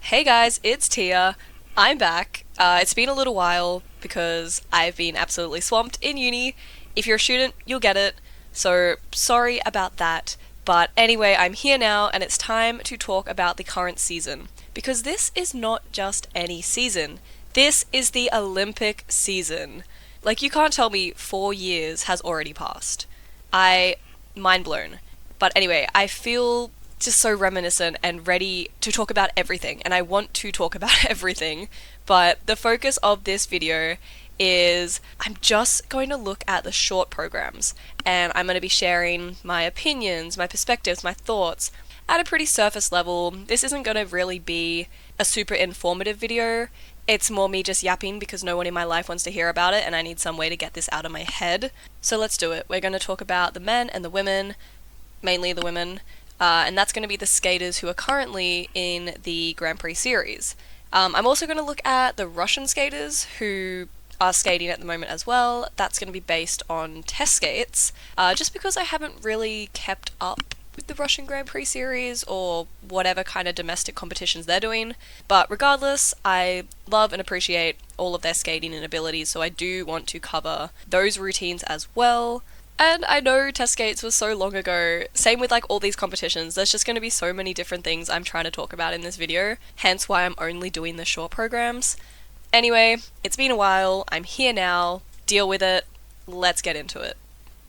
Hey guys, it's Tia. I'm back. It's been a little while because I've been absolutely swamped in uni. If you're a student, you'll get it. So sorry about that. But anyway, I'm here now and it's time to talk about the current season. Because this is not just any season. This is the Olympic season. Like, you can't tell me 4 years has already passed. Mind blown. But anyway, I feel just so reminiscent and ready to talk about everything, and I want to talk about everything, but the focus of this video is I'm just going to look at the short programs, and I'm going to be sharing my opinions, my perspectives, my thoughts at a pretty surface level. This isn't going to really be a super informative video. It's more me just yapping because no one in my life wants to hear about it and I need some way to get this out of my head. So let's do it. We're going to talk about the men and the women, mainly the women, and that's going to be the skaters who are currently in the Grand Prix series. I'm also going to look at the Russian skaters who are skating at the moment as well. That's going to be based on test skates, just because I haven't really kept up with the Russian Grand Prix series or whatever kind of domestic competitions they're doing. But regardless, I love and appreciate all of their skating and abilities, so I do want to cover those routines as well. And I know test skates was so long ago, same with like all these competitions, there's just going to be so many different things I'm trying to talk about in this video, hence why I'm only doing the short programs. Anyway, it's been a while, I'm here now, deal with it, let's get into it.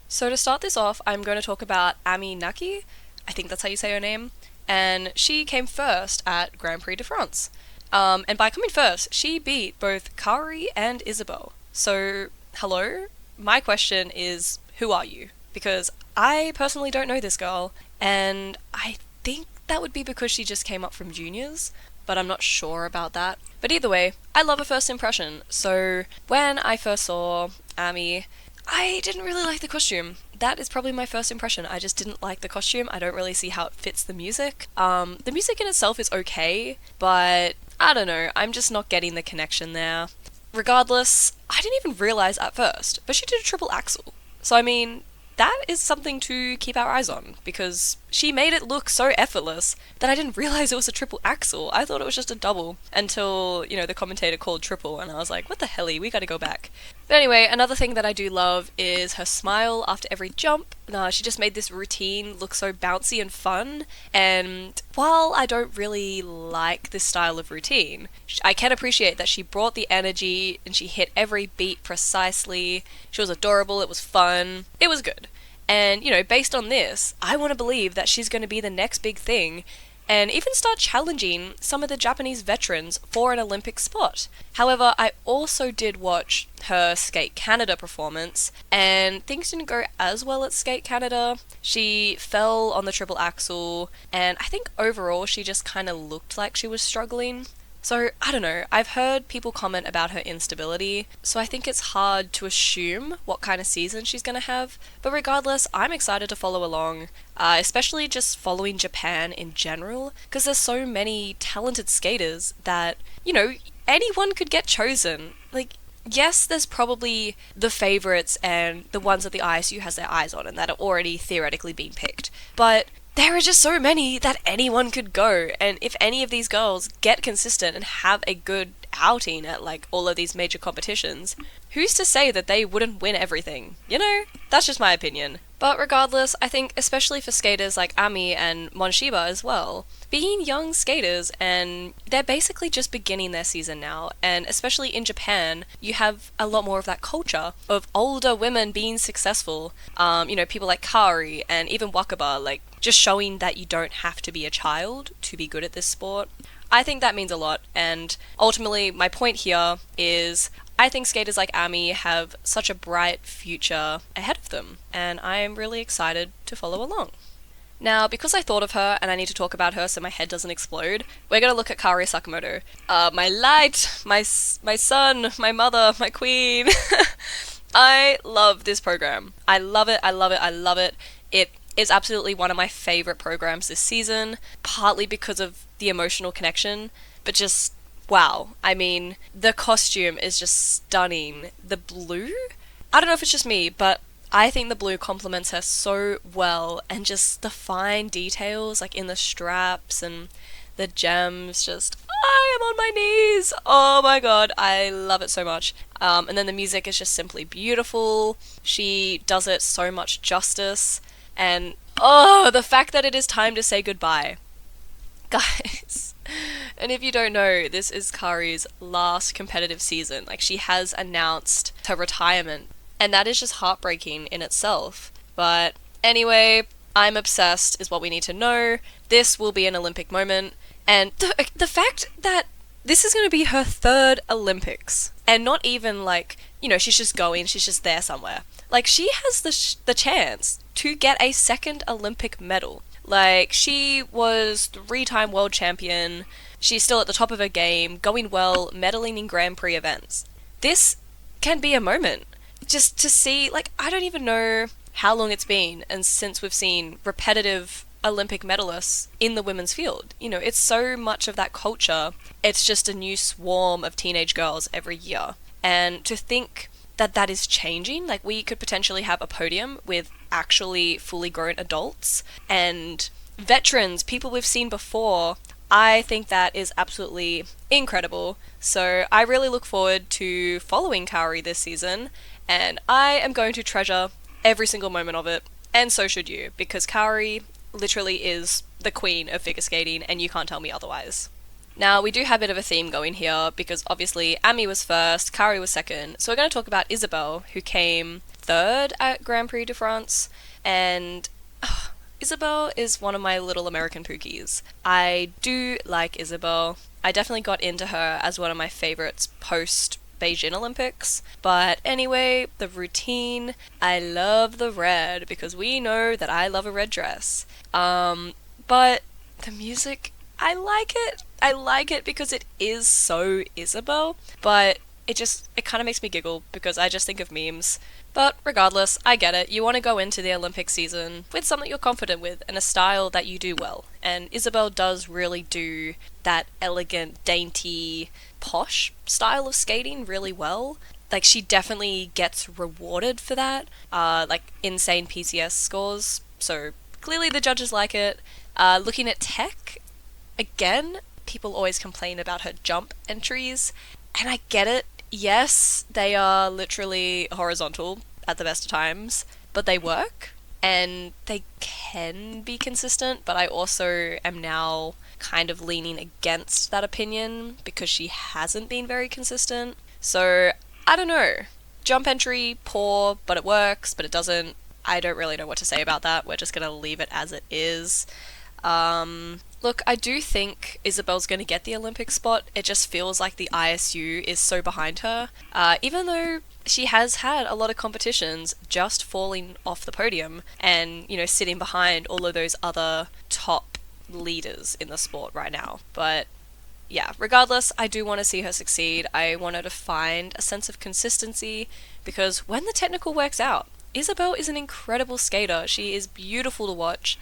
So to start this off, I'm going to talk about Ammy Naki, I think that's how you say her name, and she came first at Grand Prix de France. And by coming first, she beat both Kaori and Isabeau. So, hello? My question is, who are you? Because I personally don't know this girl, and I think that would be because she just came up from juniors, but I'm not sure about that. But either way, I love a first impression, so when I first saw Ammy, I didn't really like the costume. That is probably my first impression. I just didn't like the costume. I don't really see how it fits the music. The music in itself is okay, but I don't know, I'm just not getting the connection there. Regardless, I didn't even realize at first, but she did a triple axel. So I mean, that is something to keep our eyes on, because she made it look so effortless that I didn't realize it was a triple axel. I thought it was just a double until, the commentator called triple, and I was like, what the helly, we gotta go back. But anyway, another thing that I do love is her smile after every jump. She just made this routine look so bouncy and fun, and while I don't really like this style of routine, I can appreciate that she brought the energy and she hit every beat precisely. She was adorable, it was fun, it was good. And, based on this, I want to believe that she's going to be the next big thing and even start challenging some of the Japanese veterans for an Olympic spot. However, I also did watch her Skate Canada performance, and things didn't go as well at Skate Canada. She fell on the triple axel, and I think overall she just kind of looked like she was struggling. So, I don't know, I've heard people comment about her instability, so I think it's hard to assume what kind of season she's going to have, but regardless, I'm excited to follow along, especially just following Japan in general, because there's so many talented skaters that, anyone could get chosen. Like, yes, there's probably the favourites and the ones that the ISU has their eyes on and that are already theoretically being picked, but there are just so many that anyone could go, and if any of these girls get consistent and have a good outing at all of these major competitions, who's to say that they wouldn't win everything? That's just my opinion. But regardless, I think especially for skaters like Ammy and Monshiba as well, being young skaters and they're basically just beginning their season now, and especially in Japan, you have a lot more of that culture of older women being successful. People like Kaori and even Wakaba, just showing that you don't have to be a child to be good at this sport. I think that means a lot, and ultimately my point here is I think skaters like Ammy have such a bright future ahead of them, and I am really excited to follow along. Now, because I thought of her and I need to talk about her so my head doesn't explode, we're going to look at Kaori Sakamoto. My light, my sun, my mother, my queen. I love this program. I love it, I love it, I love it. It is absolutely one of my favourite programs this season, partly because of the emotional connection, but just wow. I mean, the costume is just stunning. The blue? I don't know if it's just me, but I think the blue complements her so well, and just the fine details in the straps and the gems, just am on my knees. Oh my god, I love it so much. And then the music is just simply beautiful. She does it so much justice. And oh, the fact that it is time to say goodbye. Guys, and if you don't know, this is Kaori's last competitive season. Like, she has announced her retirement, and that is just heartbreaking in itself. But anyway, I'm obsessed is what we need to know. This will be an Olympic moment, and the fact that this is going to be her third Olympics, and not even like, she's just going, she's just there somewhere. Like, she has the chance to get a second Olympic medal. Like, she was 3-time world champion, she's still at the top of her game, going well, medaling in Grand Prix events. This can be a moment. Just to see, like, I don't even know how long it's been, and since we've seen repetitive Olympic medalists in the women's field. It's so much of that culture, it's just a new swarm of teenage girls every year. And to think that that is changing, like, we could potentially have a podium with actually fully grown adults and veterans, people we've seen before. I think that is absolutely incredible. So I really look forward to following Kaori this season, and I am going to treasure every single moment of it, and so should you, because Kaori literally is the queen of figure skating, and you can't tell me otherwise. Now, we do have a bit of a theme going here, because obviously Ammy was first, Kaori was second, so we're going to talk about Isabeau, who came third at Grand Prix de France, and Isabeau is one of my little American pookies. I do like Isabeau. I definitely got into her as one of my favorites post Beijing Olympics. But anyway, the routine, I love the red, because we know that I love a red dress. But the music, I like it. I like it because it is so Isabeau, but it kind of makes me giggle because I just think of memes. But regardless, I get it. You want to go into the Olympic season with something you're confident with and a style that you do well. And Isabeau does really do that elegant, dainty, posh style of skating really well. Like, she definitely gets rewarded for that. Like, insane PCS scores. So clearly the judges like it. Looking at tech, again, people always complain about her jump entries. And I get it. Yes, they are literally horizontal at the best of times, but they work, and they can be consistent, but I also am now kind of leaning against that opinion because she hasn't been very consistent. So, I don't know. Jump entry, poor, but it works, but it doesn't. I don't really know what to say about that. We're just gonna leave it as it is. Look, I do think Isabeau's going to get the Olympic spot. It just feels like the ISU is so behind her. Even though she has had a lot of competitions just falling off the podium and, sitting behind all of those other top leaders in the sport right now. But yeah, regardless, I do want to see her succeed. I want her to find a sense of consistency, because when the technical works out, Isabeau is an incredible skater. She is beautiful to watch.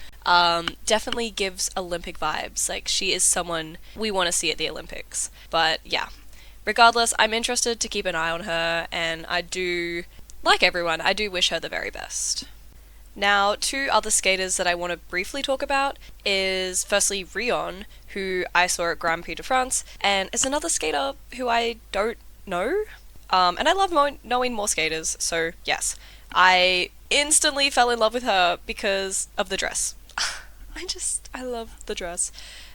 Definitely gives Olympic vibes. Like, she is someone we want to see at the Olympics. But yeah, regardless, I'm interested to keep an eye on her, and I do, like everyone, I do wish her the very best. Now, two other skaters that I want to briefly talk about is firstly Rion, who I saw at Grand Prix de France, and is another skater who I don't know. And I love knowing more skaters, so yes. I instantly fell in love with her because of the dress. I love the dress.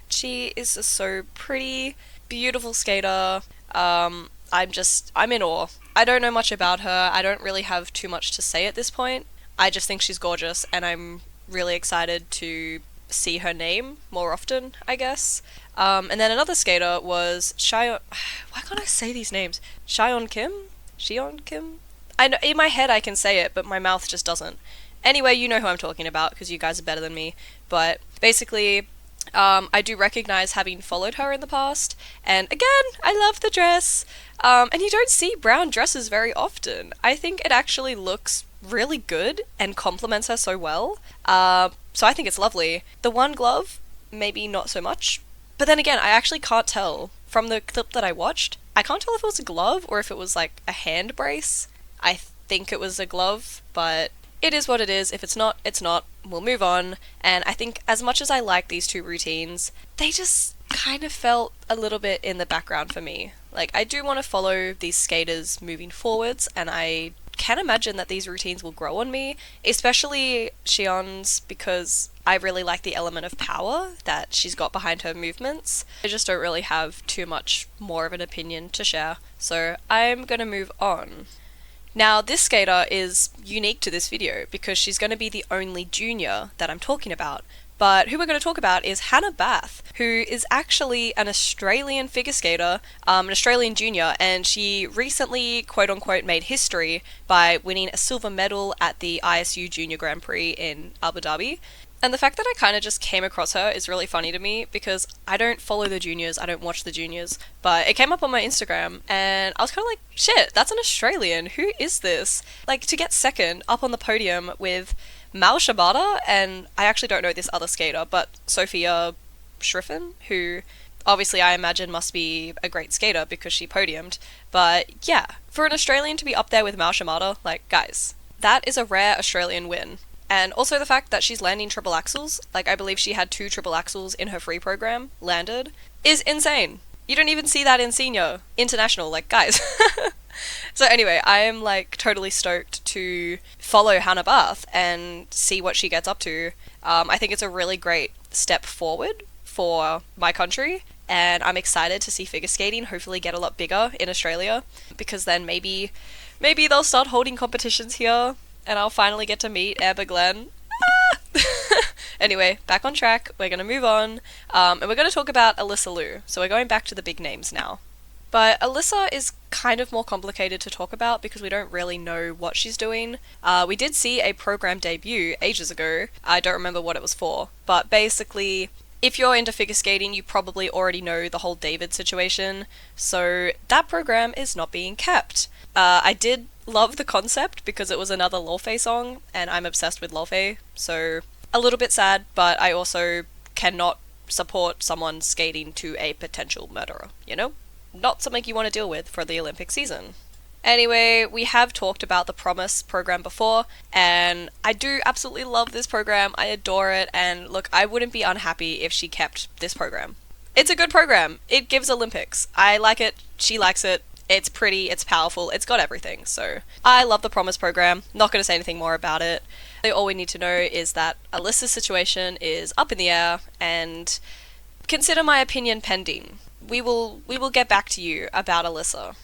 She is a so pretty, beautiful skater. I'm in awe. I don't know much about her. I don't really have too much to say at this point. I just think she's gorgeous, and I'm really excited to see her name more often, I guess. And then another skater was Why can't I say these names? Shion Kim? I know, in my head I can say it, but my mouth just doesn't. Anyway, you know who I'm talking about, because you guys are better than me. But basically, I do recognize having followed her in the past, and again, I love the dress. And you don't see brown dresses very often. I think it actually looks really good and complements her so well. So I think it's lovely. The one glove, maybe not so much. But then again, I actually can't tell. From the clip that I watched, I can't tell if it was a glove or if it was like a hand brace. I think it was a glove, but it is what it is. If it's not, it's not. We'll move on. And I think as much as I like these two routines, they just kind of felt a little bit in the background for me. Like, I do want to follow these skaters moving forwards, and I can imagine that these routines will grow on me, especially Shion's, because I really like the element of power that she's got behind her movements. I just don't really have too much more of an opinion to share, so I'm gonna move on. Now, this skater is unique to this video because she's going to be the only junior that I'm talking about. But who we're going to talk about is Hannah Bath, who is actually an Australian figure skater, an Australian junior, and she recently, quote-unquote, made history by winning a silver medal at the ISU Junior Grand Prix in Abu Dhabi. And the fact that I kind of just came across her is really funny to me because I don't follow the juniors, I don't watch the juniors, but it came up on my Instagram and I was kind of like, shit, that's an Australian, who is this? Like, to get second up on the podium with Mal Shibata, and I actually don't know this other skater, but Sofia Schriffen, who obviously I imagine must be a great skater because she podiumed, but yeah, for an Australian to be up there with Mal Shibata, like, guys, that is a rare Australian win. And also the fact that she's landing triple axels, like I believe she had 2 triple axels in her free program landed, is insane. You don't even see that in senior, international, like, guys. So anyway, I am like totally stoked to follow Hannah Bath and see what she gets up to. I think it's a really great step forward for my country, and I'm excited to see figure skating hopefully get a lot bigger in Australia, because then maybe they'll start holding competitions here and I'll finally get to meet Amber Glenn. Anyway, back on track, we're going to move on, and we're going to talk about Alyssa Liu. So we're going back to the big names now. But Alyssa is kind of more complicated to talk about because we don't really know what she's doing. We did see a program debut ages ago. I don't remember what it was for, but basically, if you're into figure skating, you probably already know the whole David situation, so that program is not being kept. I did love the concept because it was another Lolfei song, and I'm obsessed with Lolfei, so a little bit sad, but I also cannot support someone skating to a potential murderer, you know? Not something you want to deal with for the Olympic season. Anyway, we have talked about the Promise program before, and I do absolutely love this program. I adore it, and look, I wouldn't be unhappy if she kept this program. It's a good program. It gives Olympics. I like it. She likes it. It's pretty. It's powerful. It's got everything. So I love the Promise program. Not going to say anything more about it. All we need to know is that Alyssa's situation is up in the air, and consider my opinion pending. We will get back to you about Alyssa.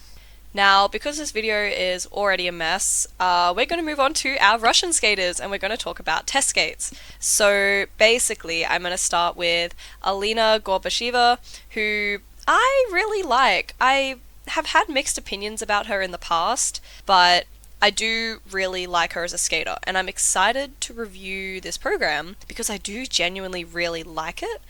Now, because this video is already a mess, we're going to move on to our Russian skaters, and we're going to talk about test skates. So basically, I'm going to start with Alina Gorbacheva, who I really like. I have had mixed opinions about her in the past, but I do really like her as a skater, and I'm excited to review this program because I do genuinely really like it.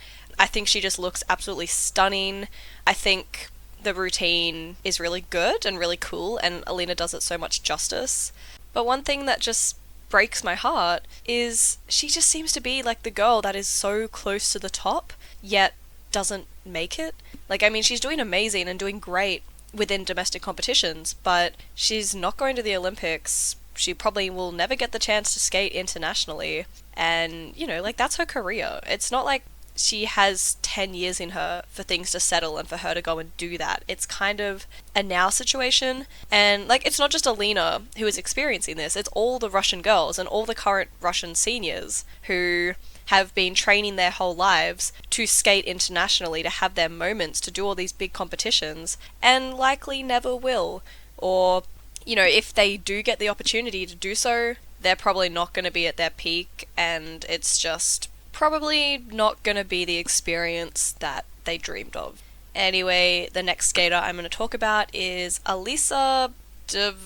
I think she just looks absolutely stunning. I think the routine is really good and really cool, and Alina does it so much justice. But one thing that just breaks my heart is she just seems to be like the girl that is so close to the top, yet doesn't make it. Like, I mean, she's doing amazing and doing great within domestic competitions, but she's not going to the Olympics. She probably will never get the chance to skate internationally, and, you know, like, that's her career. It's not like she has 10 years in her for things to settle and for her to go and do that. It's kind of a now situation, and like, it's not just Alina who is experiencing this, it's all the Russian girls and all the current Russian seniors who have been training their whole lives to skate internationally, to have their moments, to do all these big competitions, and likely never will. Or, you know, if they do get the opportunity to do so, they're probably not going to be at their peak, and it's just probably not going to be the experience that they dreamed of. Anyway, the next skater I'm going to talk about is Alyssa Liu.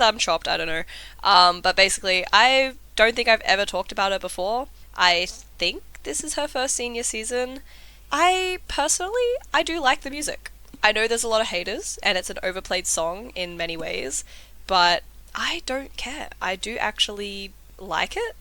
I'm chopped, I don't know. But basically, I don't think I've ever talked about her before. I think this is her first senior season. I do like the music. I know there's a lot of haters, and it's an overplayed song in many ways, but I don't care. I do actually like it.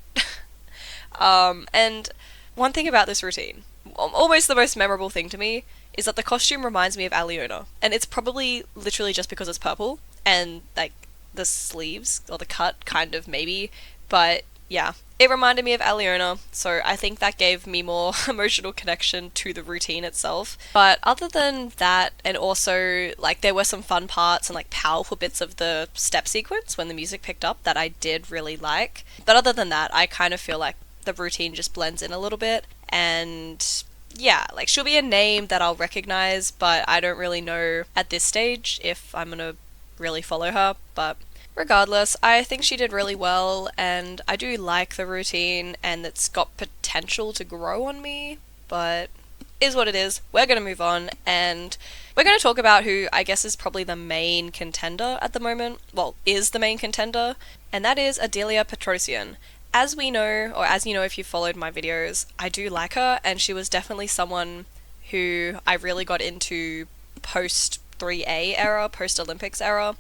And one thing about this routine, almost the most memorable thing to me, is that the costume reminds me of Aliona. And it's probably literally just because it's purple, and like the sleeves, or the cut, kind of maybe, but yeah, it reminded me of Aliona, so I think that gave me more emotional connection to the routine itself. But other than that, and also, like, there were some fun parts and, like, powerful bits of the step sequence when the music picked up that I did really like. But other than that, I kind of feel like the routine just blends in a little bit, and yeah, like, she'll be a name that I'll recognize, but I don't really know at this stage if I'm gonna really follow her. But regardless, I think she did really well, and I do like the routine, and it's got potential to grow on me, but is what it is. We're going to move on, and we're going to talk about who I guess is probably the main contender at the moment. Well, is the main contender, and that is Adelia Petrosian. As we know, or as you know if you followed my videos, I do like her, and she was definitely someone who I really got into post 3A era, post Olympics era.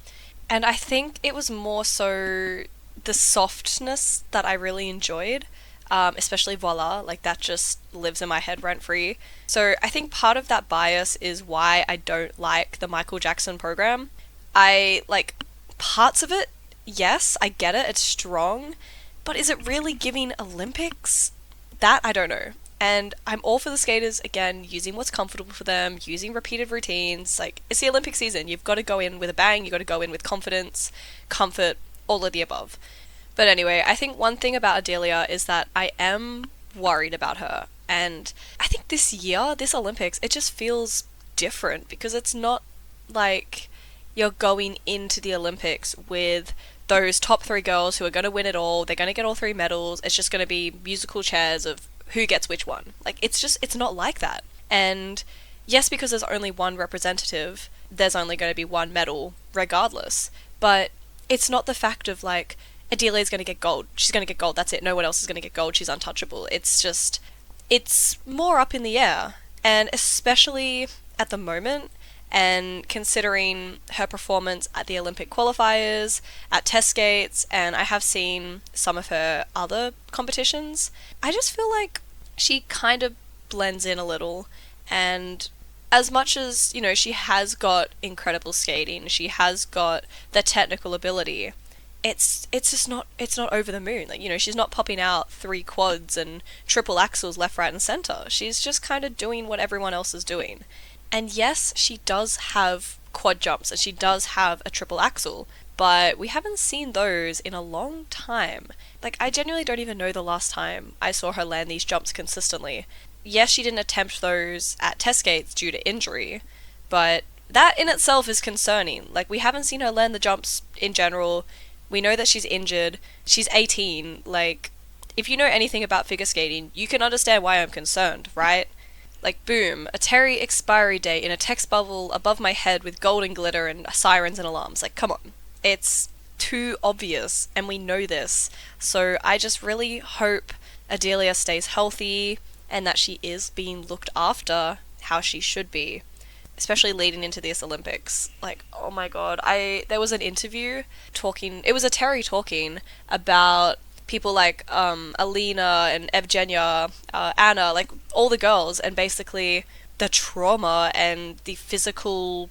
And I think it was more so the softness that I really enjoyed, especially Voila, like that just lives in my head rent free. So I think part of that bias is why I don't like the Michael Jackson program. I like parts of it, yes, I get it, it's strong, but is it really giving Olympics? That I don't know. And I'm all for the skaters, again, using what's comfortable for them, using repeated routines. Like, it's the Olympic season. You've got to go in with a bang. You've got to go in with confidence, comfort, all of the above. But anyway, I think one thing about Adelia is that I am worried about her. And I think this year, this Olympics, it just feels different because it's not like you're going into the Olympics with those top 3 girls who are going to win it all. They're going to get all 3 medals. It's just going to be musical chairs of who gets which one. Like, it's not like that. And yes, because there's only one representative, there's only going to be one medal regardless. But it's not the fact of, like, Adelia's going to get gold. She's going to get gold. That's it. No one else is going to get gold. She's untouchable. It's just, it's more up in the air. And especially at the moment, and considering her performance at the Olympic qualifiers, at test skates, and I have seen some of her other competitions, I just feel like she kind of blends in a little. And as much as, you know, she has got incredible skating, she has got the technical ability, it's just not, it's not over the moon. Like, you know, she's not popping out 3 quads and triple axles left, right, and center. She's just kind of doing what everyone else is doing. And yes, she does have quad jumps and she does have a triple axel, but we haven't seen those in a long time. Like, I genuinely don't even know the last time I saw her land these jumps consistently. Yes, she didn't attempt those at test skates due to injury, but that in itself is concerning. Like, we haven't seen her land the jumps in general. We know that she's injured. She's 18. Like, if you know anything about figure skating, you can understand why I'm concerned, right? Like, boom, a Terry expiry date in a text bubble above my head with golden glitter and sirens and alarms. Like, come on. It's too obvious, and we know this. So I just really hope Adelia stays healthy and that she is being looked after how she should be, especially leading into this Olympics. Like, oh my god, there was an interview talking, it was a Terry talking about people like Alina and Evgenia, Anna, like all the girls, and basically the trauma and the physical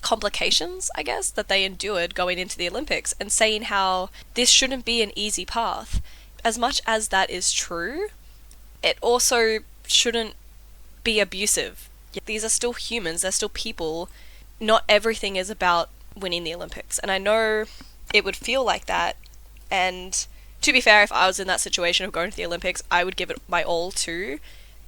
complications, I guess, that they endured going into the Olympics, and saying how this shouldn't be an easy path. As much as that is true, it also shouldn't be abusive. These are still humans, they're still people. Not everything is about winning the Olympics, and I know it would feel like that, and to be fair, if I was in that situation of going to the Olympics, I would give it my all too,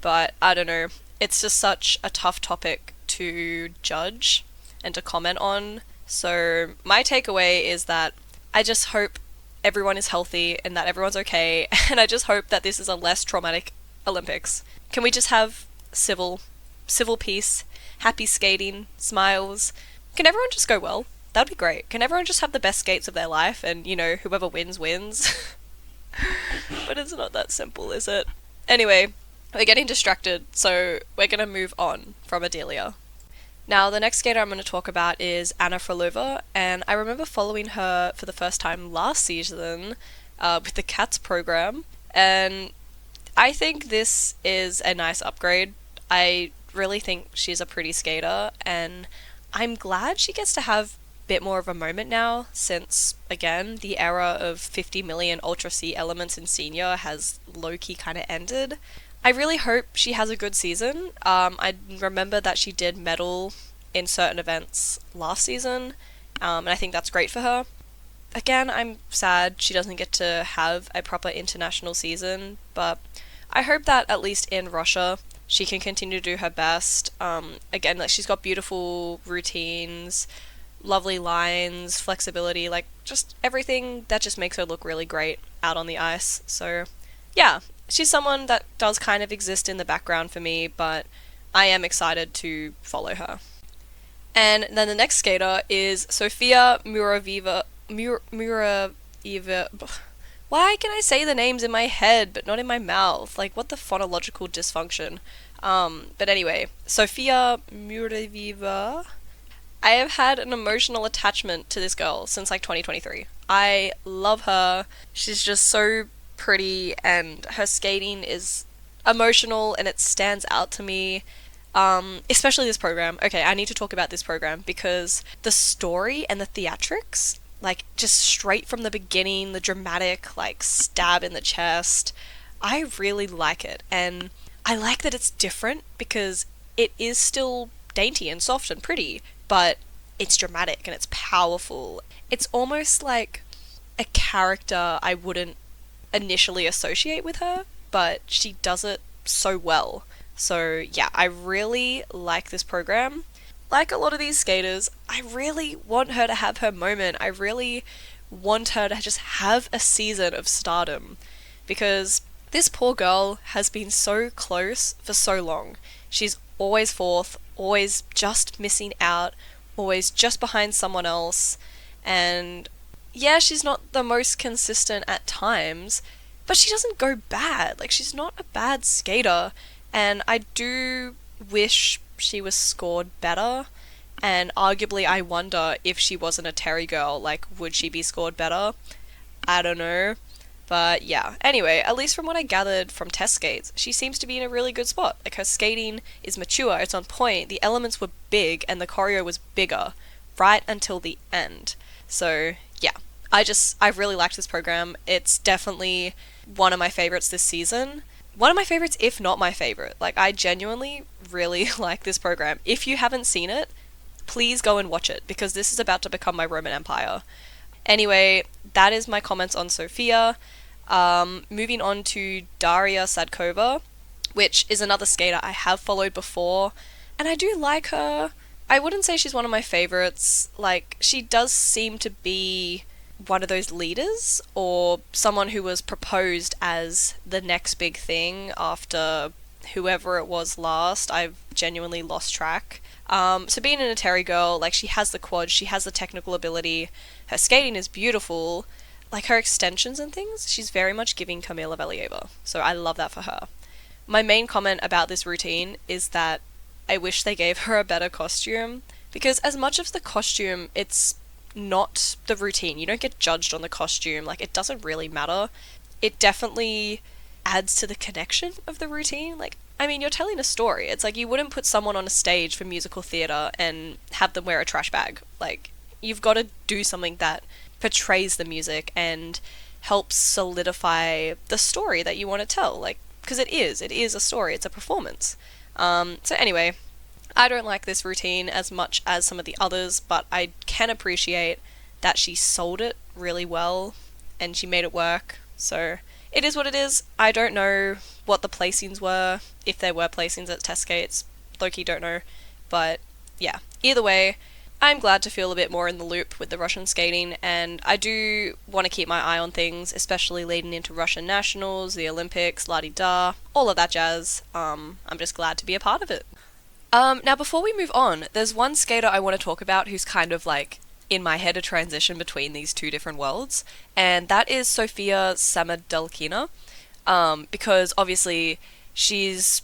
but I don't know, it's just such a tough topic to judge and to comment on. So my takeaway is that I just hope everyone is healthy and that everyone's okay, and I just hope that this is a less traumatic Olympics. Can we just have civil peace, happy skating, smiles? Can everyone just go well? That'd be great. Can everyone just have the best skates of their life and, you know, whoever wins, wins? But it's not that simple, is it? Anyway, we're getting distracted, so we're going to move on from Adelia. Now, the next skater I'm going to talk about is Anna Frolova, and I remember following her for the first time last season with the CATS program, and I think this is a nice upgrade. I really think she's a pretty skater, and I'm glad she gets to have bit more of a moment now since, again, the era of 50 million Ultra C elements in senior has low-key kind of ended. I really hope she has a good season. I remember that she did medal in certain events last season, and I think that's great for her. Again, I'm sad she doesn't get to have a proper international season, but I hope that at least in Russia she can continue to do her best. Again, like, she's got beautiful routines, lovely lines, flexibility, like just everything that just makes her look really great out on the ice. So yeah, she's someone that does kind of exist in the background for me, but I am excited to follow her. And then the next skater is Sofia Muravieva. Muravieva. Why can I say the names in my head but not in my mouth? Like, what the phonological dysfunction? But anyway, Sofia Muravieva. I have had an emotional attachment to this girl since like 2023. I love her. She's just so pretty, and her skating is emotional and it stands out to me. Especially this program. Okay, I need to talk about this program because the story and the theatrics, like just straight from the beginning, the dramatic like stab in the chest, I really like it. And I like that it's different because it is still dainty and soft and pretty, but it's dramatic and it's powerful. It's almost like a character I wouldn't initially associate with her, but she does it so well. So yeah, I really like this program. Like a lot of these skaters, I really want her to have her moment. I really want her to just have a season of stardom, because this poor girl has been so close for so long. She's always fourth, always just missing out, always just behind someone else, and yeah, she's not the most consistent at times, but she doesn't go bad. Like, she's not a bad skater, and I do wish she was scored better, and arguably I wonder if she wasn't a Terry girl, like, would she be scored better? I don't know. But yeah, anyway, at least from what I gathered from test skates, she seems to be in a really good spot. Like, her skating is mature, it's on point, the elements were big, and the choreo was bigger, right until the end. So yeah, I really liked this program. It's definitely one of my favorites this season. One of my favorites, if not my favorite. Like, I genuinely really like this program. If you haven't seen it, please go and watch it, because this is about to become my Roman Empire. Anyway, that is my comments on Sofia. Moving on to Daria Sadkova, which is another skater I have followed before, and I do like her. I wouldn't say she's one of my favorites. Like, she does seem to be one of those leaders, or someone who was proposed as the next big thing after whoever it was last. I've genuinely lost track. So being an Atari girl, like, she has the quad, she has the technical ability, her skating is beautiful, like, her extensions and things, she's very much giving Kamila Valieva, so I love that for her. My main comment about this routine is that I wish they gave her a better costume, because as much as the costume, it's not the routine, you don't get judged on the costume, like, it doesn't really matter. It definitely adds to the connection of the routine. Like, I mean, you're telling a story. It's like, you wouldn't put someone on a stage for musical theatre and have them wear a trash bag. Like, you've got to do something that portrays the music and helps solidify the story that you want to tell. Like, because it is a story, it's a performance. So anyway, I don't like this routine as much as some of the others, but I can appreciate that she sold it really well and she made it work. So it is what it is. I don't know what the placings were, if there were placings at test skates. Low-key don't know. But yeah, either way, I'm glad to feel a bit more in the loop with the Russian skating, and I do want to keep my eye on things, especially leading into Russian nationals, the Olympics, la-di-da, all of that jazz. I'm just glad to be a part of it. Now before we move on, there's one skater I want to talk about who's kind of like, in my head, a transition between these two different worlds, and that is Sofia Samodulkina, because obviously she's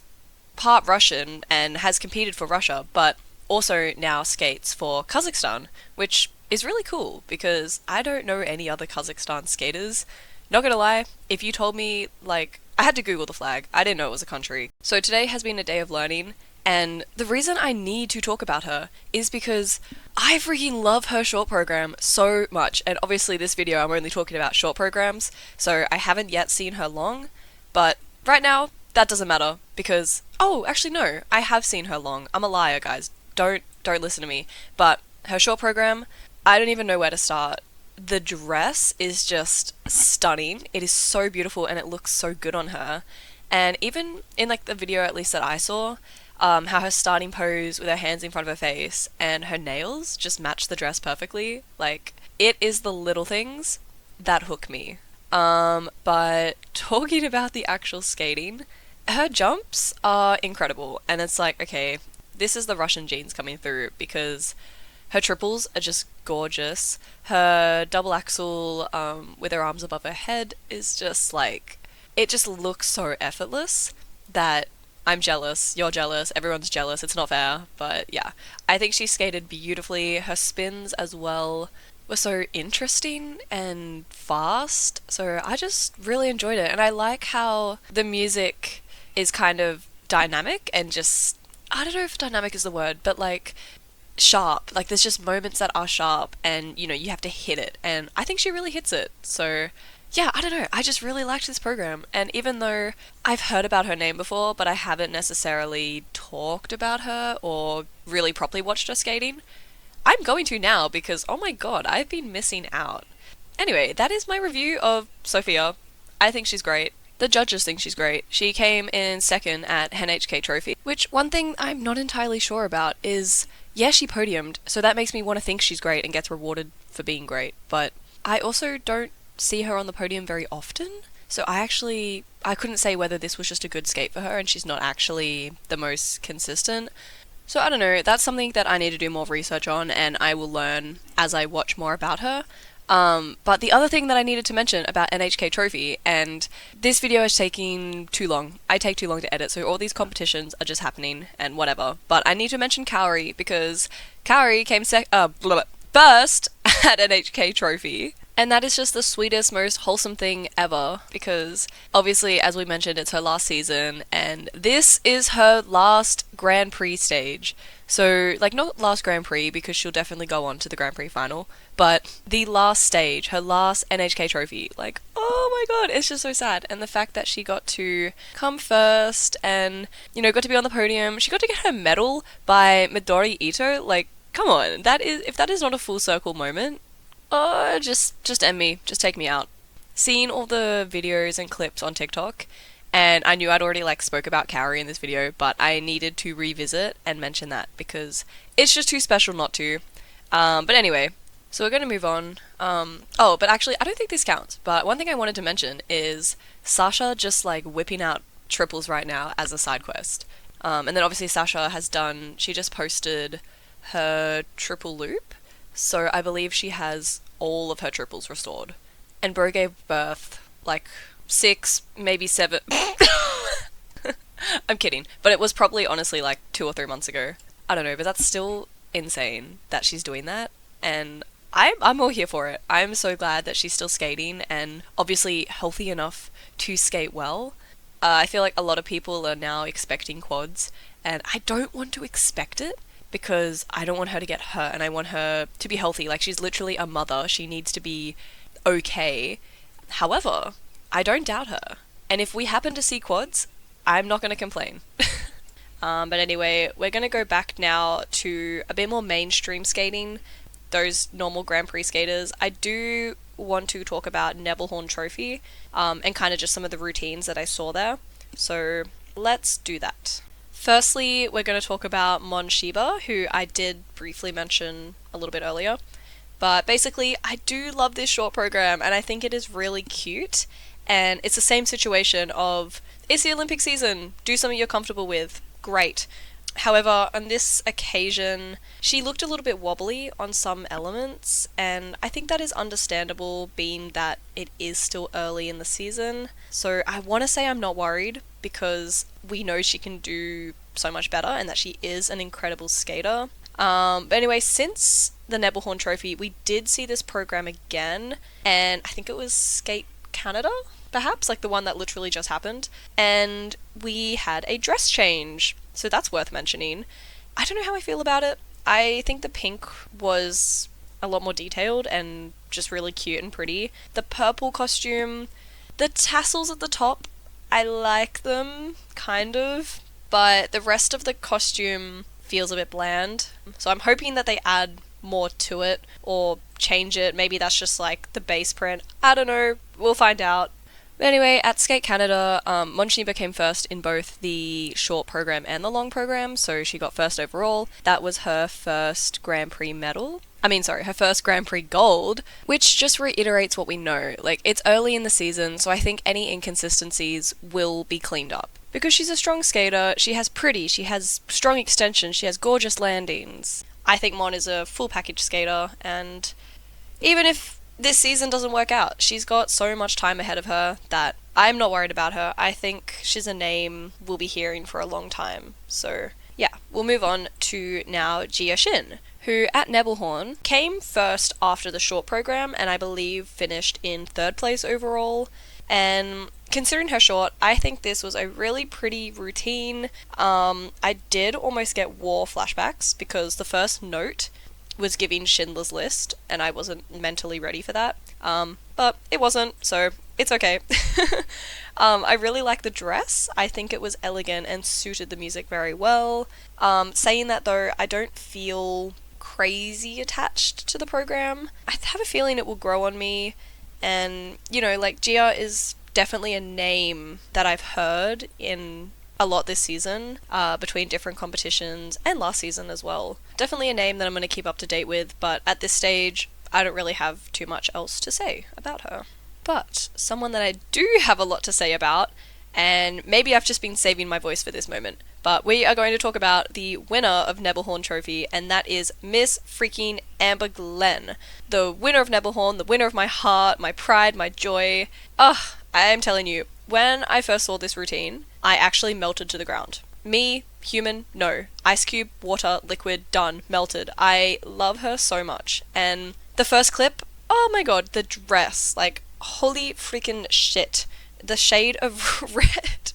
part Russian and has competed for Russia, but also now skates for Kazakhstan, which is really cool because I don't know any other Kazakhstan skaters. Not gonna lie, if you told me, like, I had to Google the flag, I didn't know it was a country. So today has been a day of learning, And the reason I need to talk about her is because I freaking love her short program so much. And obviously this video I'm only talking about short programs, so I haven't yet seen her long. But right now, that doesn't matter because, oh, actually no, I have seen her long. I'm a liar, guys. Don't listen to me. But her short program, I don't even know where to start. The dress is just stunning. It is so beautiful and it looks so good on her. And even in like the video at least that I saw, how her starting pose with her hands in front of her face and her nails just match the dress perfectly. Like, it is the little things that hook me. But talking about the actual skating, her jumps are incredible. And it's like, okay, this is the Russian genes coming through because her triples are just gorgeous. Her double axel with her arms above her head is just like, it just looks so effortless that I'm jealous, you're jealous, everyone's jealous, it's not fair, but yeah. I think she skated beautifully. Her spins as well were so interesting and fast, so I just really enjoyed it. And I like how the music is kind of dynamic and just, I don't know if dynamic is the word, but like sharp. Like there's just moments that are sharp and, you know, you have to hit it, and I think she really hits it. So yeah, I don't know, I just really liked this program. And even though I've heard about her name before, but I haven't necessarily talked about her or really properly watched her skating, I'm going to now because, oh my god, I've been missing out. Anyway, that is my review of Sofia. I think she's great. The judges think she's great. She came in second at NHK Trophy, which one thing I'm not entirely sure about is, yeah, she podiumed, so that makes me want to think she's great and gets rewarded for being great, but I also don't see her on the podium very often, so I couldn't say whether this was just a good skate for her and she's not actually the most consistent. So I don't know, that's something that I need to do more research on and I will learn as I watch more about her. But the other thing that I needed to mention about NHK Trophy, and this video is taking too long. I take too long to edit, so all these competitions are just happening and whatever. But I need to mention Kaori because Kaori came first at NHK Trophy. And that is just the sweetest, most wholesome thing ever, because obviously, as we mentioned, it's her last season, and this is her last Grand Prix stage. So, like, not last Grand Prix, because she'll definitely go on to the Grand Prix final, but the last stage, her last NHK Trophy. Like, oh my god, it's just so sad. And the fact that she got to come first and, you know, got to be on the podium, she got to get her medal by Midori Ito, like, come on, if that is not a full circle moment, oh, just end me. Just take me out. Seeing all the videos and clips on TikTok, and I knew I'd already like spoke about Kaori in this video, but I needed to revisit and mention that because it's just too special not to. But anyway, so we're going to move on. Oh, but actually, I don't think this counts. But one thing I wanted to mention is Sasha just like whipping out triples right now as a side quest. And then obviously Sasha she just posted her triple loop. So I believe she has all of her triples restored. And Bro gave birth like 6, maybe 7. I'm kidding. But it was probably honestly like 2 or 3 months ago. I don't know, but that's still insane that she's doing that. And I'm all here for it. I'm so glad that she's still skating and obviously healthy enough to skate well. I feel like a lot of people are now expecting quads, and I don't want to expect it, because I don't want her to get hurt and I want her to be healthy. Like, she's literally a mother. She needs to be okay. However, I don't doubt her. And if we happen to see quads, I'm not going to complain. But anyway, we're going to go back now to a bit more mainstream skating. Those normal Grand Prix skaters. I do want to talk about Nebelhorn Trophy and kind of just some of the routines that I saw there. So let's do that. Firstly, we're going to talk about Mon Shiba, who I did briefly mention a little bit earlier. But basically, I do love this short program, and I think it is really cute. And it's the same situation of, it's the Olympic season, do something you're comfortable with, great. However, on this occasion, she looked a little bit wobbly on some elements, and I think that is understandable, being that it is still early in the season. So I want to say I'm not worried, because we know she can do so much better and that she is an incredible skater. But anyway, since the Nebelhorn Trophy, we did see this program again, and I think it was Skate Canada, perhaps, like the one that literally just happened, and we had a dress change. so that's worth mentioning. I don't know how I feel about it. I think the pink was a lot more detailed and just really cute and pretty. The purple costume, the tassels at the top, I like them, kind of, but the rest of the costume feels a bit bland. So I'm hoping that they add more to it or change it. Maybe that's just like the base print. I don't know. We'll find out. But anyway, at Skate Canada, Monchini came first in both the short program and the long program, so she got first overall. That was her first Grand Prix medal. Her first Grand Prix gold, which just reiterates what we know. Like, it's early in the season, so I think any inconsistencies will be cleaned up. Because she's a strong skater, she has strong extensions, she has gorgeous landings. I think Mon is a full package skater, and even if this season doesn't work out, she's got so much time ahead of her that I'm not worried about her. I think she's a name we'll be hearing for a long time. So yeah, we'll move on to now Gia Shin, who at Nebelhorn came first after the short program and I believe finished in third place overall. And considering her short, I think this was a really pretty routine. I did almost get war flashbacks because the first note was giving Schindler's List, and I wasn't mentally ready for that. But it wasn't, so it's okay. I really like the dress. I think it was elegant and suited the music very well. Saying that though, I don't feel crazy attached to the program. I have a feeling it will grow on me, and, Gia is definitely a name that I've heard in a lot this season, between different competitions and last season as well. Definitely a name that I'm going to keep up to date with, but at this stage, I don't really have too much else to say about her. But someone that I do have a lot to say about, and maybe I've just been saving my voice for this moment, but we are going to talk about the winner of Nebelhorn Trophy, and that is Miss freaking Amber Glenn. The winner of Nebelhorn, the winner of my heart, my pride, my joy. I am telling you, when I first saw this routine, I actually melted to the ground. Me, human, no. Ice cube, water, liquid, done, melted. I love her so much. And the first clip, oh my god, the dress, like, holy freaking shit. The shade of red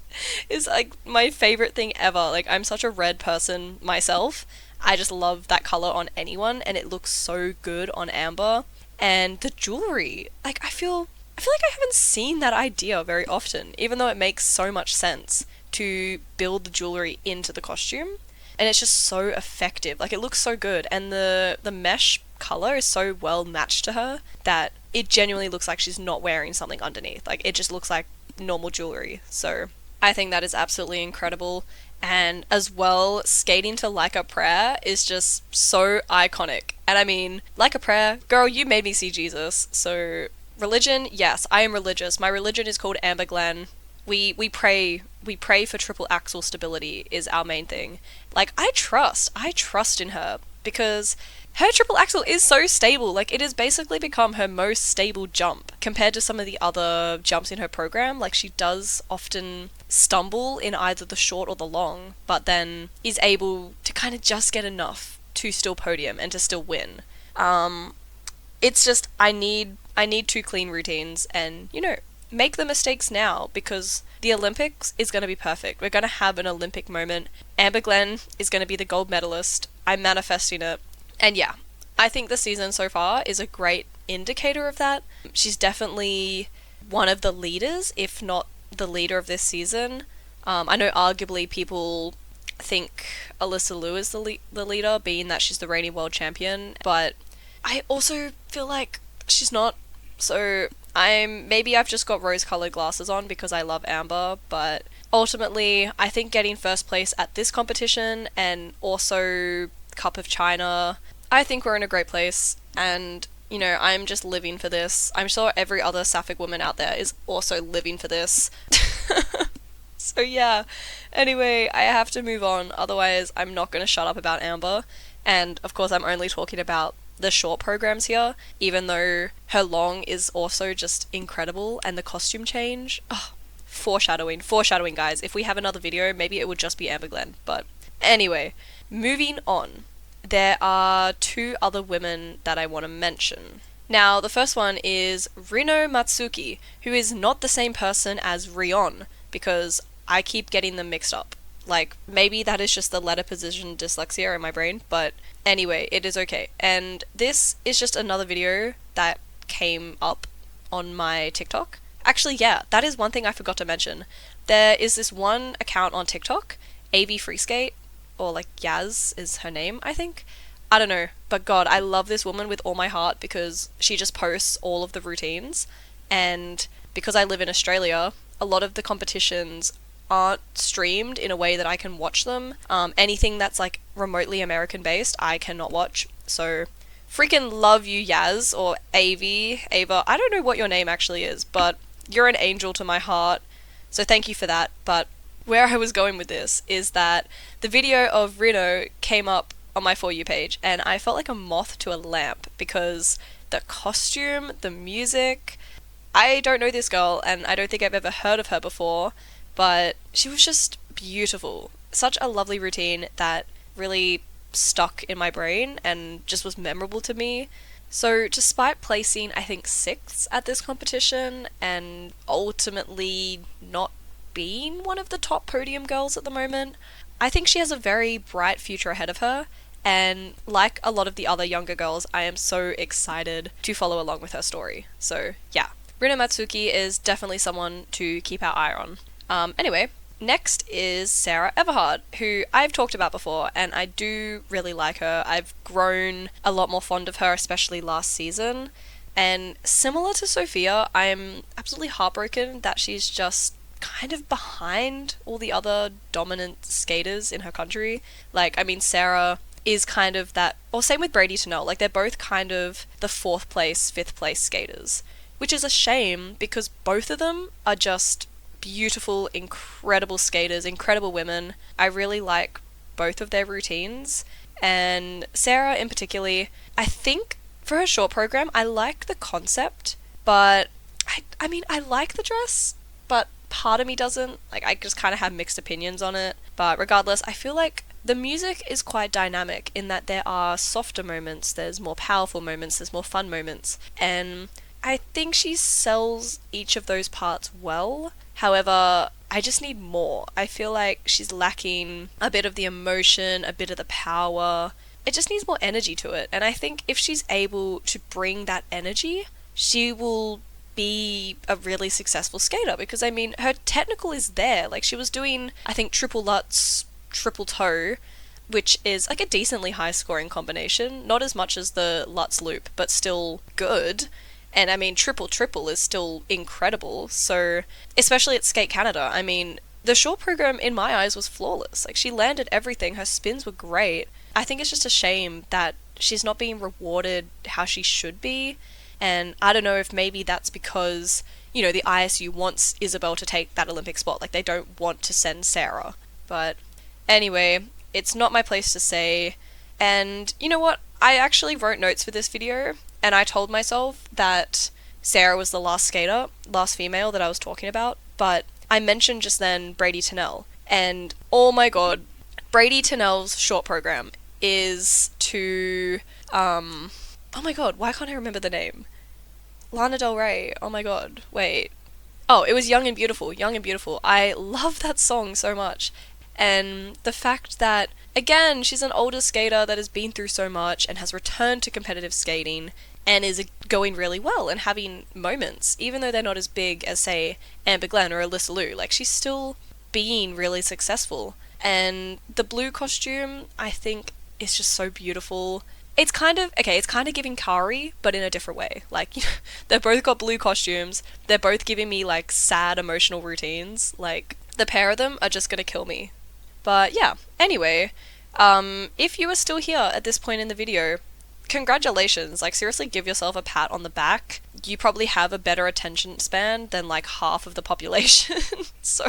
is like my favorite thing ever. Like, I'm such a red person myself. I just love that color on anyone, and it looks so good on Amber. And the jewelry, like, I feel like I haven't seen that idea very often, even though it makes so much sense to build the jewelry into the costume. And it's just so effective. Like, it looks so good, and the mesh color is so well matched to her that it genuinely looks like she's not wearing something underneath. Like, it just looks like normal jewelry. So I think that is absolutely incredible. And as well, skating to Like a Prayer is just so iconic. And I mean, Like a Prayer, girl, you made me see Jesus. So religion, yes, I am religious. My religion is called Amber Glenn. We pray for triple axel stability is our main thing. Like, I trust in her, because her triple axel is so stable. Like, it has basically become her most stable jump compared to some of the other jumps in her program. Like, she does often stumble in either the short or the long, but then is able to kind of just get enough to still podium and to still win. It's just, I need 2 clean routines, and, make the mistakes now, because the Olympics is going to be perfect. We're going to have an Olympic moment. Amber Glenn is going to be the gold medalist. I'm manifesting it. And yeah, I think the season so far is a great indicator of that. She's definitely one of the leaders, if not the leader of this season. I know arguably people think Alyssa Liu is the leader, being that she's the reigning world champion, but I also feel like she's not. So maybe I've just got rose-colored glasses on because I love Amber, but ultimately I think getting first place at this competition and also Cup of China, I think we're in a great place, and I'm just living for this. I'm sure every other Sapphic woman out there is also living for this. So yeah, anyway, I have to move on, otherwise I'm not going to shut up about Amber. And of course I'm only talking about the short programs here, even though her long is also just incredible, and the costume change, foreshadowing guys. If we have another video, maybe it would just be Amber Glenn. But anyway, moving on, there are 2 other women that I want to mention. Now, the first one is Rino Matsuike, who is not the same person as Rion, because I keep getting them mixed up. Like, maybe that is just the letter position dyslexia in my brain, but anyway, it is okay. And this is just another video that came up on my TikTok. Actually, yeah, that is one thing I forgot to mention. There is this one account on TikTok, AV Freeskate, or like Yaz is her name, I think. I don't know, but God, I love this woman with all my heart because she just posts all of the routines. And because I live in Australia, a lot of the competitions aren't streamed in a way that I can watch them. Anything that's like remotely American based, I cannot watch. So freaking love you, Yaz, or Ava. I don't know what your name actually is, but you're an angel to my heart. So thank you for that. But where I was going with this is that the video of Rino came up on my For You page, and I felt like a moth to a lamp because the costume, the music. I don't know this girl, and I don't think I've ever heard of her before, but she was just beautiful. Such a lovely routine that really stuck in my brain and just was memorable to me. So despite placing, I think, 6th at this competition and ultimately not being one of the top podium girls at the moment, I think she has a very bright future ahead of her. And like a lot of the other younger girls, I am so excited to follow along with her story. So yeah, Rino Matsuike is definitely someone to keep our eye on. Anyway, next is Sarah Everhardt, who I've talked about before, and I do really like her. I've grown a lot more fond of her, especially last season. And similar to Sofia, I'm absolutely heartbroken that she's just kind of behind all the other dominant skaters in her country. Like, I mean, Sarah is kind of that, or same with Brady Tennell, like they're both kind of the 4th place, 5th place skaters, which is a shame because both of them are just beautiful, incredible skaters, incredible women. I really like both of their routines, and Sarah in particular, I think for her short program, I like the concept, but I mean, I like the dress, but part of me doesn't. Like, I just kind of have mixed opinions on it, but regardless, I feel like the music is quite dynamic in that there are softer moments, there's more powerful moments, there's more fun moments, and I think she sells each of those parts well. However, I just need more. I feel like she's lacking a bit of the emotion, a bit of the power. It just needs more energy to it, and I think if she's able to bring that energy, she will be a really successful skater, because I mean, her technical is there. Like, she was doing, I think, triple Lutz, triple toe, which is like a decently high scoring combination, not as much as the Lutz loop, but still good. And I mean, triple is still incredible. So especially at Skate Canada, I mean, the short program in my eyes was flawless. Like, she landed everything, her spins were great. I think it's just a shame that she's not being rewarded how she should be. And I don't know if maybe that's because, you know, the ISU wants Isabeau to take that Olympic spot. Like, they don't want to send Sarah. But anyway, it's not my place to say. And you know what? I actually wrote notes for this video, and I told myself that Sarah was the last skater, last female that I was talking about, but I mentioned just then Brady Tennell. And oh my god, Brady Tennell's short program is to, oh my god, why can't I remember the name? Lana Del Rey, oh my god, wait. Oh, it was Young and Beautiful, Young and Beautiful. I love that song so much. And the fact that, again, she's an older skater that has been through so much and has returned to competitive skating and is going really well and having moments, even though they're not as big as, say, Amber Glenn or Alyssa Liu. Like, she's still being really successful. And the blue costume, I think, is just so beautiful. It's kind of giving Kaori, but in a different way. Like, you know, they've both got blue costumes. They're both giving me, like, sad, emotional routines. Like, the pair of them are just gonna kill me. But yeah, anyway, if you are still here at this point in the video, congratulations. Like, seriously, give yourself a pat on the back. You probably have a better attention span than like half of the population. So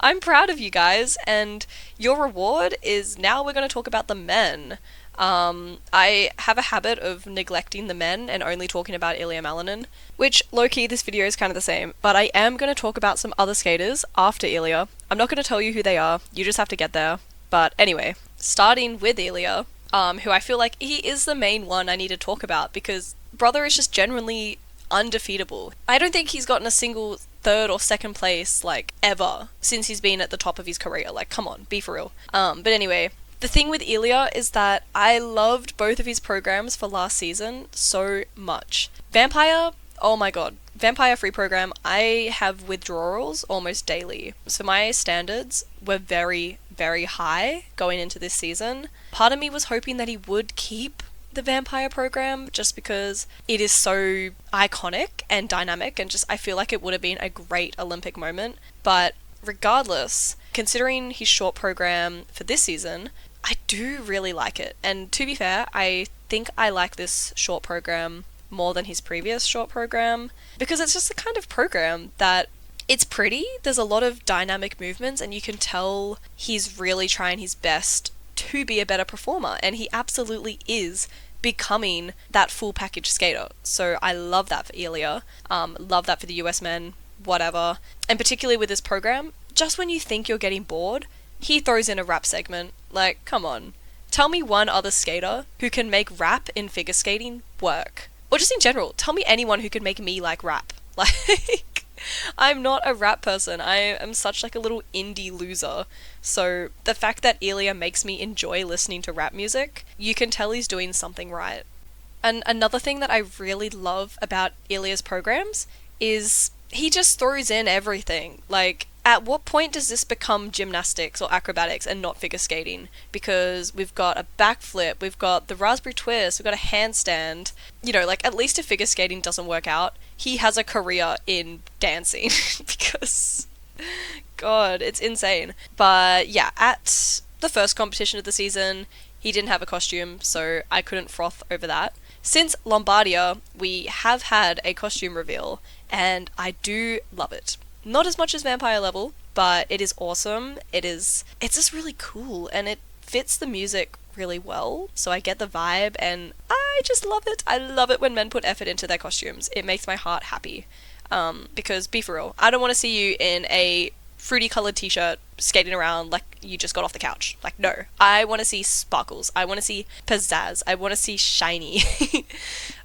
I'm proud of you guys, and your reward is now we're going to talk about the men. I have a habit of neglecting the men and only talking about Ilia Malinin, which, low-key, this video is kind of the same, but I am going to talk about some other skaters after Ilia. I'm not going to tell you who they are, you just have to get there. But anyway, starting with Ilia, who I feel like he is the main one I need to talk about, because brother is just genuinely undefeatable. I don't think he's gotten a single third or second place, like, ever since he's been at the top of his career. Like, come on, be for real. But anyway, the thing with Ilia is that I loved both of his programs for last season so much. Vampire, oh my god. Vampire free program, I have withdrawals almost daily. So my standards were very, very high going into this season. Part of me was hoping that he would keep the Vampire program just because it is so iconic and dynamic, and just I feel like it would have been a great Olympic moment. But regardless, considering his short program for this season, I do really like it. And to be fair, I think I like this short program more than his previous short program because it's just the kind of program that it's pretty, there's a lot of dynamic movements, and you can tell he's really trying his best to be a better performer, and he absolutely is becoming that full package skater. So I love that for Ilia, love that for the US men, whatever. And particularly with this program, just when you think you're getting bored, he throws in a rap segment. Like, come on. Tell me one other skater who can make rap in figure skating work. Or just in general, tell me anyone who can make me like rap. Like, I'm not a rap person. I am such like a little indie loser. So the fact that Ilia makes me enjoy listening to rap music, you can tell he's doing something right. And another thing that I really love about Ilia's programs is he just throws in everything. Like, at what point does this become gymnastics or acrobatics and not figure skating? Because we've got a backflip, we've got the raspberry twist, we've got a handstand. You know, like, at least if figure skating doesn't work out, he has a career in dancing. Because, God, it's insane. But yeah, at the first competition of the season, he didn't have a costume, so I couldn't froth over that. Since Lombardia, we have had a costume reveal, and I do love it. Not as much as Vampire level, but it is awesome. It's just really cool, and it fits the music really well, so I get the vibe, and I just love it. I love it when men put effort into their costumes. It makes my heart happy. Because, be for real, I don't want to see you in a fruity coloured t-shirt skating around like you just got off the couch. Like, no. I want to see sparkles. I want to see pizzazz. I want to see shiny.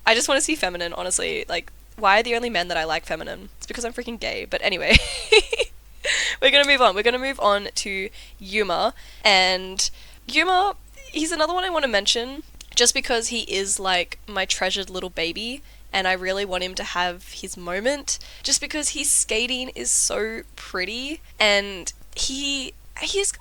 I just want to see feminine, honestly. Like, why are the only men that I like feminine? It's because I'm freaking gay. But anyway, we're going to move on. We're going to move on to Yuma. And Yuma, he's another one I want to mention just because he is like my treasured little baby. And I really want him to have his moment just because his skating is so pretty, and he's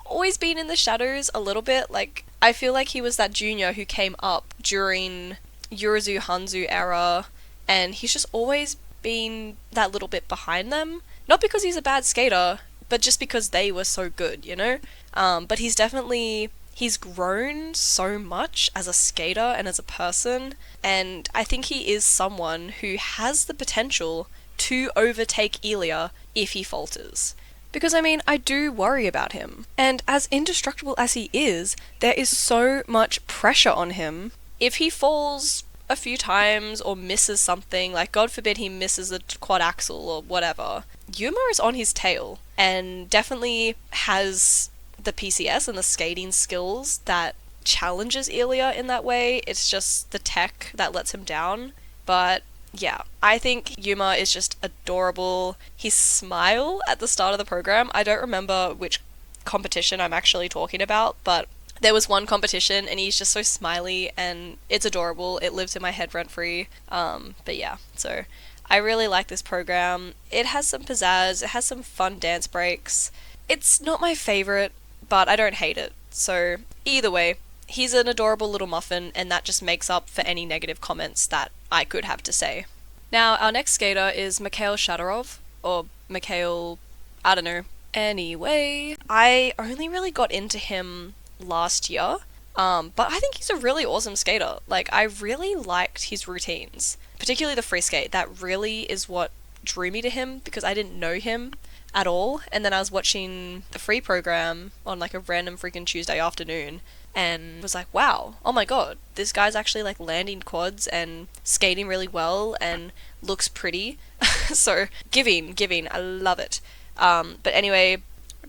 always been in the shadows a little bit. Like, I feel like he was that junior who came up during Yurizu Hanzu era, and he's just always been that little bit behind them. Not because he's a bad skater, but just because they were so good, you know? But he's grown so much as a skater and as a person, and I think he is someone who has the potential to overtake Ilia if he falters. Because, I mean, I do worry about him. And as indestructible as he is, there is so much pressure on him. If he falls a few times or misses something, like God forbid he misses a quad axel or whatever, Yuma is on his tail and definitely has the PCS and the skating skills that challenges Ilia in that way. It's just the tech that lets him down. But yeah, I think Yuma is just adorable. His smile at the start of the program, I don't remember which competition I'm actually talking about, but there was one competition and he's just so smiley and it's adorable. It lives in my head rent free. But yeah, so I really like this program. It has some pizzazz, it has some fun dance breaks. It's not my favorite, but I don't hate it. So either way, he's an adorable little muffin, and that just makes up for any negative comments that I could have to say. Now, our next skater is Mikhail Shaidorov, or Mikhail, I don't know. Anyway, I only really got into him last year, but I think he's a really awesome skater. Like, I really liked his routines, particularly the free skate. That really is what drew me to him, because I didn't know him at all, and then I was watching the free program on like a random freaking Tuesday afternoon and was like, wow, oh my god, this guy's actually like landing quads and skating really well and looks pretty. So giving, I love it. But anyway,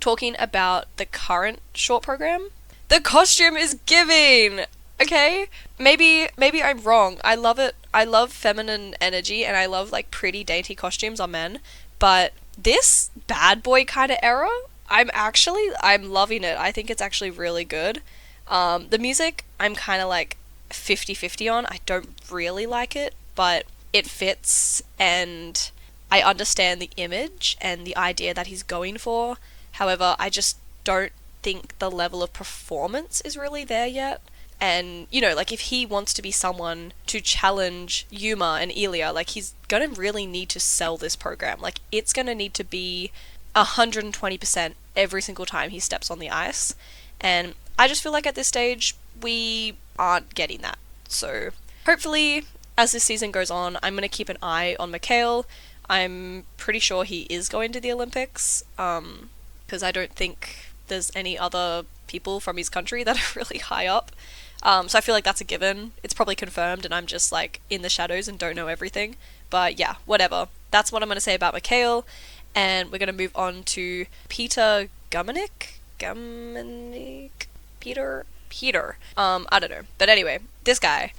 talking about the current short program, the costume is giving. Okay, maybe I'm wrong. I love it. I love feminine energy and I love like pretty dainty costumes on men, but this bad boy kind of era, I'm loving it. I think it's actually really good. The music, I'm kind of like 50-50 on. I don't really like it, but it fits, and I understand the image and the idea that he's going for. However, I just don't think the level of performance is really there yet. And, you know, like, if he wants to be someone to challenge Yuma and Ilia, like, he's gonna really need to sell this program. Like, it's gonna need to be 120% every single time he steps on the ice. And I just feel like at this stage, we aren't getting that. So, hopefully, as this season goes on, I'm gonna keep an eye on Mikhail. I'm pretty sure he is going to the Olympics, because I don't think there's any other people from his country that are really high up. So I feel like that's a given. It's probably confirmed, and I'm just like in the shadows and don't know everything. But yeah, whatever. That's what I'm going to say about Mikhail. And we're going to move on to Peter Gumennik? Peter? I don't know. But anyway, this guy,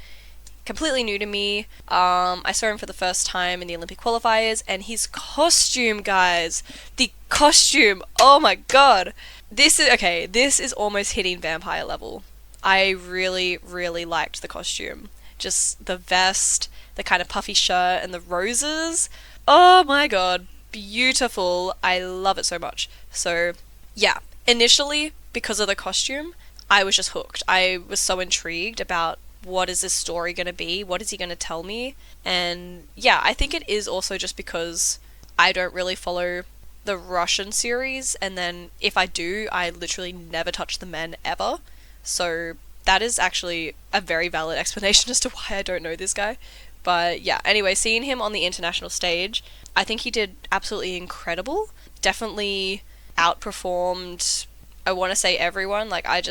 completely new to me. I saw him for the first time in the Olympic qualifiers, and his costume, guys. The costume. Oh my god. This is almost hitting vampire level. I really, really liked the costume. Just the vest, the kind of puffy shirt, and the roses. Oh my god, beautiful. I love it so much. So, yeah, initially, because of the costume, I was just hooked. I was so intrigued about what is this story going to be? What is he going to tell me? And yeah, I think it is also just because I don't really follow the Russian series, and then if I do, I literally never touch the men ever. So that is actually a very valid explanation as to why I don't know this guy. But yeah, anyway, seeing him on the international stage, I think he did absolutely incredible. Definitely outperformed, I want to say, everyone. Like, I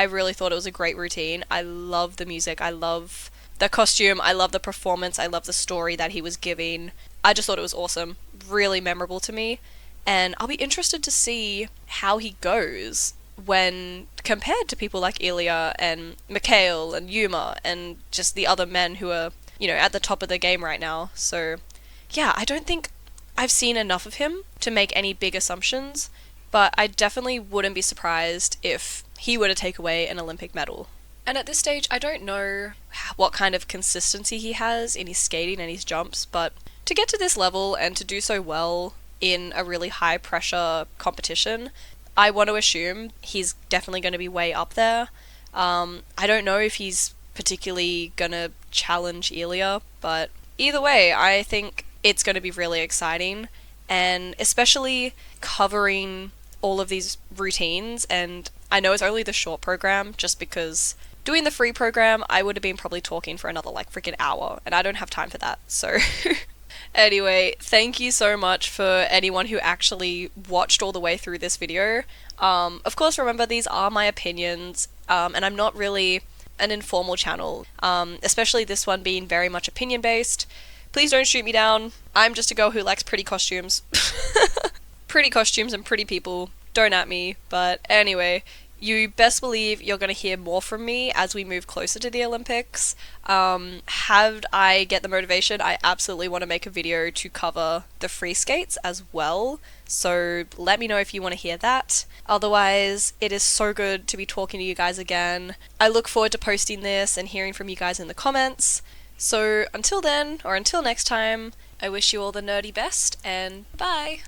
really thought it was a great routine. I love the music. I love the costume. I love the performance. I love the story that he was giving. I just thought it was awesome. Really memorable to me. And I'll be interested to see how he goes when compared to people like Ilia and Mikhail and Yuma and just the other men who are, you know, at the top of the game right now. So, yeah, I don't think I've seen enough of him to make any big assumptions, but I definitely wouldn't be surprised if he were to take away an Olympic medal. And at this stage, I don't know what kind of consistency he has in his skating and his jumps, but to get to this level and to do so well in a really high pressure competition, I want to assume he's definitely going to be way up there. I don't know if he's particularly going to challenge Ilia, but either way, I think it's going to be really exciting, and especially covering all of these routines. And I know it's only the short program, just because doing the free program, I would have been probably talking for another like freaking hour, and I don't have time for that, so... Anyway, thank you so much for anyone who actually watched all the way through this video. Of course, remember, these are my opinions, and I'm not really an informal channel, especially this one being very much opinion-based. Please don't shoot me down. I'm just a girl who likes pretty costumes. Pretty costumes and pretty people. Don't at me. But anyway, you best believe you're going to hear more from me as we move closer to the Olympics. How I get the motivation, I absolutely want to make a video to cover the free skates as well. So let me know if you want to hear that. Otherwise, it is so good to be talking to you guys again. I look forward to posting this and hearing from you guys in the comments. So until then, or until next time, I wish you all the nerdy best, and bye!